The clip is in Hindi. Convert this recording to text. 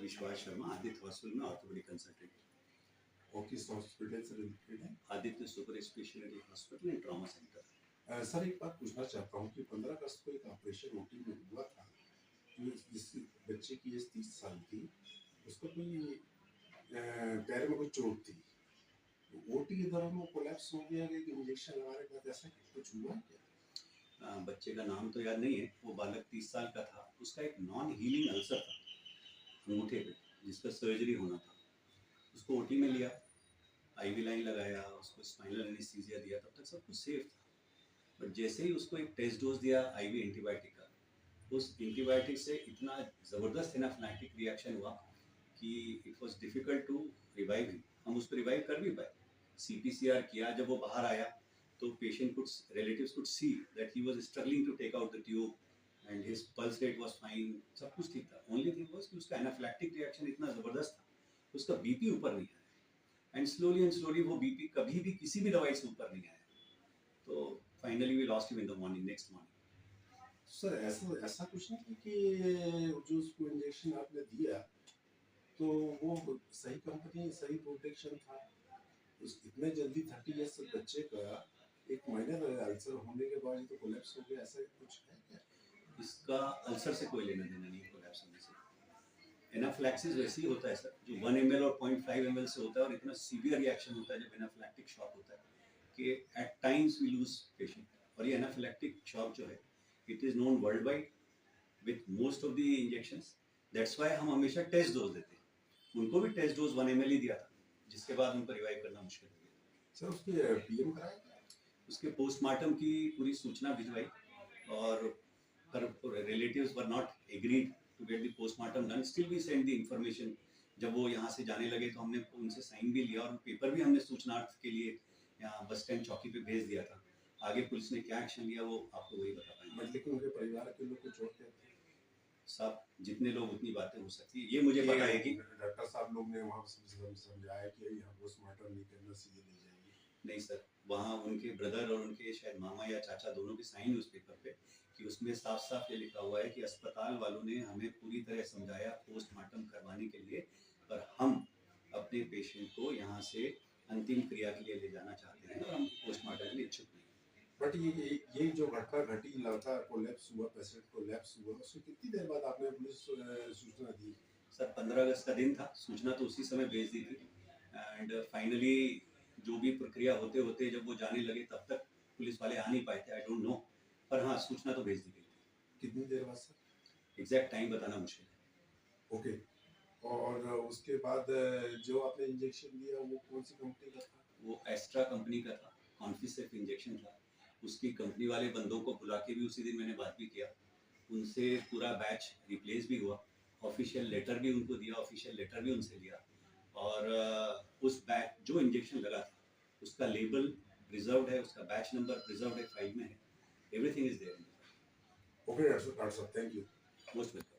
विश्वास शर्मा, आदित्य हॉस्पिटल में ऑर्थोपेडिक कंसल्टेंट। और किस हॉस्पिटल से रिलेटेड है? Aditya super speciality hospital and trauma centre. Sir एक बात पूछना चाहता हूँ कि 15 अगस्त को एक ऑपरेशन ओटी में हुआ था, जो जिस बच्चे की एज 30 साल थी, उसको कोई पैर में कोई चोट थी, तो ओटी के दौरान वो कोलैप्स हो गया कि इंजेक्शन लगाने के बाद ऐसा कुछ हुआ क्या? बच्चे का नाम तो याद नहीं है, वो बालक 30 साल का था। उसका एक नॉन हीलिंग अल्सर था अंगूठे पे, जिसका सर्जरी होना था। उसको ओटी में लिया, आईवी लाइन लगाया, उसको स्पाइनल एनेस्थीसिया दिया, तब तक सब कुछ सेफ था। बट जैसे ही उसको एक टेस्ट डोज दिया आईवी एंटीबायोटिक का, उस एंटीबायोटिक से इतना ज़बरदस्त एनाफिलैक्टिक रिएक्शन हुआ कि it was difficult to revive him. हम उसको रिवाइव कर भी पाए। सीपीसीआर किया, जब वो बाहर आया तो patient could relatives could see that he was struggling to take out the tube and his pulse rate was fine, सब कुछ ठीक था। ओनली थिंग वाज कि उसका एनाफिलैक्टिक रिएक्शन इतना ज़बरदस्त था, उसका बीपी ऊपर नहीं आया, एंड स्लोली वो बीपी कभी भी किसी भी दवाई से ऊपर नहीं आया। तो finally we lost him in the morning, next morning. Sir ऐसा ऐसा कुछ नहीं था कि जो उसको इंजेक्शन आपने दिया तो वो सही कंपनी सही प्रोटेक्शन था, उस इतने जल्दी 30 इयर्स बच्चे का एक माइनर अल्सर होने के बाद तो कोलैप्स हो गया, ऐसा कुछ है क्या? इसका अल्सर से कोई लेना देना नहीं है कोलैप्स होने से। एनाफिलैक्सिस वैसे ही होता है सर, जो 1 ml और 0.5 ml से होता है, और इतना सीवियर रिएक्शन होता है जब एनाफिलैक्टिक शॉक होता है कि at times we lose patient. और ये एनाफिलैक्टिक शॉक जो है, it is known world wide with most of the injections. That's why हम हमेशा टेस्ट डोज देते हैं। उनको भी टेस्ट डोज 1 ml ही दिया था, जिसके बाद उनको रिवाइव करना मुश्किल हो गया। सर उसके पीएम कराया क्या? उसके पोस्टमार्टम की पूरी सूचना भिजवाई, और her relatives were not agreed to get the postmortem done. Still we sent the information. जब वो यहाँ से जाने लगे तो हमने उनसे साइन भी लिया, और पेपर भी हमने सूचनार्थ के लिए यहाँ बस स्टैंड चौकी पे भेज दिया था। आगे पुलिस ने क्या एक्शन लिया वो आपको वही बता पाएंगे। लेकिन उनके परिवार के लोग कुछ और कहते हैं। सब जितने लोग उतनी बातें हो सकती है, ये मुझे पता है कि डॉक्टर साहब लोग ने वहाँ समझाया कि यहाँ पोस्टमार्टम नहीं करना, सीधे ले जाएंगे। नहीं सर, वहाँ उनके ब्रदर और उनके शायद मामा या चाचा दोनों के साइन उस पेपर पे, कि उसमें साफ साफ ये लिखा हुआ है कि अस्पताल वालों ने हमें पूरी तरह समझाया पोस्टमार्टम करवाने के लिए, पर हम अपने पेशेंट को यहाँ से अंतिम क्रिया के लिए ले जाना चाहते हैं, और हम पोस्टमार्टम के लिए इच्छुक नहीं। बट ये जो घटना घटी, लड़का कोलैप्स हुआ, पेशेंट कोलैप्स हुआ, उसके कितनी देर बाद आपने पुलिस सूचना दी? सर 15 अगस्त का दिन था, सूचना तो उसी समय भेज दी थी, एंड फाइनली जो भी प्रक्रिया होते होते जब वो जाने लगे तब तक पुलिस वाले आ नहीं पाए थे, आई डोंट नो, पर हाँ सूचना तो भेज दी गई थी। कितनी देर बाद सर? एग्जैक्ट टाइम बताना मुश्किल है। ओके। और उसके बाद जो आपने इंजेक्शन दिया वो कौन सी कंपनी का था? वो एस्ट्रा कंपनी का था, कॉन्फिसेफ इंजेक्शन था। उसकी कंपनी वाले बंदों को बुला के भी उसी दिन मैंने बात भी किया, उनसे पूरा बैच रिप्लेस भी हुआ, ऑफिशियल लेटर भी उनको दिया, ऑफिशियल लेटर भी उनसे लिया, और उस बैच जो इंजेक्शन लगा था उसका लेबल प्रिजर्व्ड है, उसका बैच नंबर प्रिजर्व्ड है, फाइल में है, everything is there. Okay doctor साहब, थैंक यू। Most welcome.